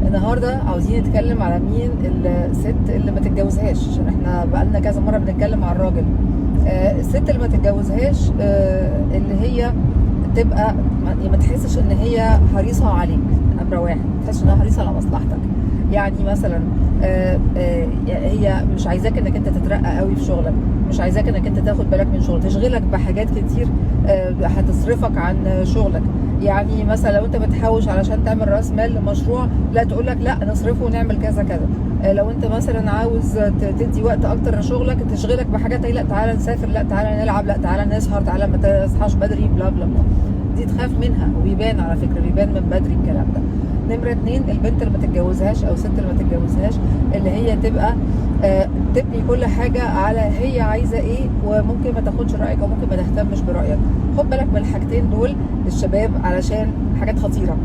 النهارده عاوزين نتكلم على مين الست اللي ما تتجوزهاش، عشان احنا بقالنا كذا مره بنتكلم على الراجل. الست اللي ما تتجوزهاش، اللي هي تبقى ما تحسش ان هي حريصه عليك. نمره واحد، ما تحسش انها حريصه على مصلحتك. يعني مثلا هي مش عايزاك انك انت تترقى قوي في شغلك، مش عايزاك انك انت تاخد بالك من شغلك، تشغلك بحاجات كتير هتصرفك عن شغلك. يعني مثلا لو انت بتحوش علشان تعمل راس مال لمشروع، لا تقول لك لا نصرفه ونعمل كذا كذا. لو انت مثلا عاوز تدي وقت اكتر لشغلك، تشغلك بحاجات، لا تعالى نسافر، لا تعالى نلعب، لا تعالى نسهر، تعالى ما تصحاش بدري، بلا بلا بلا. دي تخاف منها، وبيبان على فكره، بيبان من بدري الكلام ده. نمرة 2، البنت اللي ما تتجوزهاش او الست اللي ما تتجوزهاش، اللي هي تبقى تبني كل حاجه على هي عايزه ايه، وممكن ما تاخدش رايك او ممكن ما تهتمش برايك. خد بالك من الحاجتين دول للشباب علشان حاجات خطيره.